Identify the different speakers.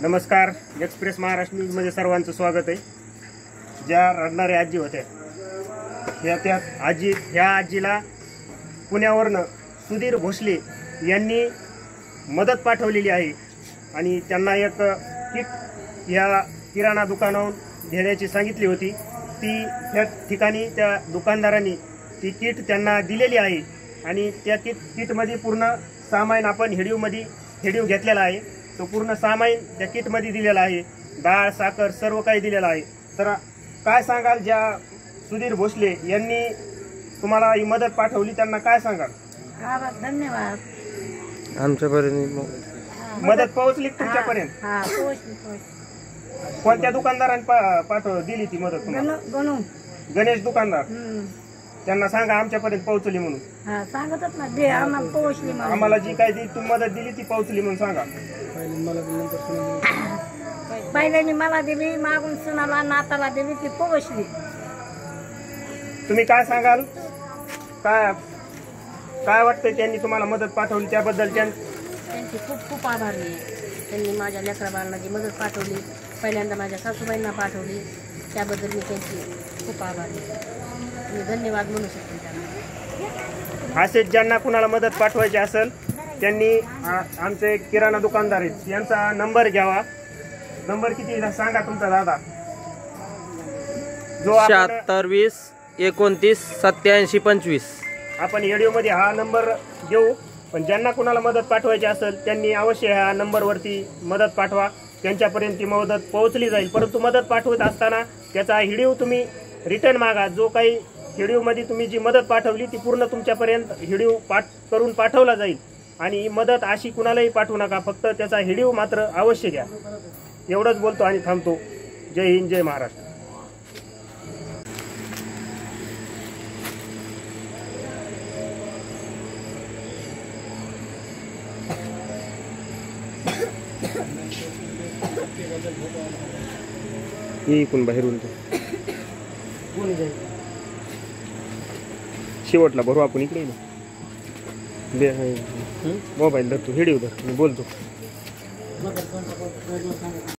Speaker 1: नमस्कार, एक्सप्रेस महाराष्ट्र न्यूजमध्ये सर्वांचं स्वागत आहे। ज्या रडणाऱ्या आजी होत्या ह्या आजीला पुण्यावरनं सुधीर भोसले यांनी मदत पाठवलेली आहे आणि त्यांना एक किट या किराणा दुकानावरून घेण्याची सांगितली होती। ती त्या ठिकाणी त्या दुकानदारांनी ती किट त्यांना दिलेली आहे आणि त्या किटमध्ये पूर्ण सामान आपण हेडिओ घेतलेला आहे। तो पूर्ण सामान त्या किटमध्ये दिलेला आहे, डाळ साखर सर्व काही दिलेलं आहे। तर काय सांगाल, ज्या सुधीर भोसले यांनी तुम्हाला ही मदत पाठवली त्यांना काय सांगाल?
Speaker 2: धन्यवाद।
Speaker 1: आमच्यापर्यंत मदत पोहोचली तुमच्यापर्यंत? कोणत्या दुकानदारांनी दिली ती मदत तुम्हाला? गणेश दुकानदार। त्यांना सांगा आमच्यापर्यंत पोहोचली म्हणून।
Speaker 2: सांगतच ना दे आम्हाला पोहोचली,
Speaker 1: आम्हाला जी काही मदत दिली ती पोहोचली म्हणून सांगा।
Speaker 2: पहिल्याने मला दिली, मागून सुनाला नाताला दिली, ती पोहोचली।
Speaker 1: तुम्ही काय सांगाल? काय वाटतंय त्यांनी तुम्हाला मदत पाठवली त्याबद्दल?
Speaker 3: त्यांची खूप खूप आभारी आहे। त्यांनी माझ्या लेकराबाळांना जी मदत पाठवली, पहिल्यांदा माझ्या सासूबाईंना पाठवली, त्याबद्दल मी त्यांची खूप आभारी आहे। मी धन्यवाद म्हणू शकते त्यांना।
Speaker 1: असेच ज्यांना कुणाला मदत पाठवायची असेल त्यांनी आमचे किराणा दुकानदार आहेत यांचा नंबर घ्यावा। नंबर किती सांगा तुमचा दादा? जो
Speaker 4: 76 20 29 87 25।
Speaker 1: आपण व्हिडिओमध्ये हा नंबर देऊ, पण ज्यांना कुणाला मदत पाठवायची असेल त्यांनी अवश्य ह्या नंबरवरती मदत पाठवा, त्यांच्यापर्यंत ती मदत पोहोचली जाईल। परंतु मदत पाठवत असताना त्याचा व्हिडिओ तुम्ही रिटर्न मागा। जो काही व्हिडिओमध्ये तुम्ही जी मदत पाठवली ती पूर्ण तुमच्यापर्यंत व्हिडिओ करून पाठवला जाईल आणि मदत अशी कुणालाही पाठवू नका, फक्त त्याचा व्हिडिओ मात्र अवश्य घ्या। एवढंच बोलतो आणि थांबतो। जय हिंद, जय महाराष्ट्र। इकून बाहेरून शेवटला भरू आपण इकडे मोबाईल धरतो, व्हिडिओ धर, बोलतो।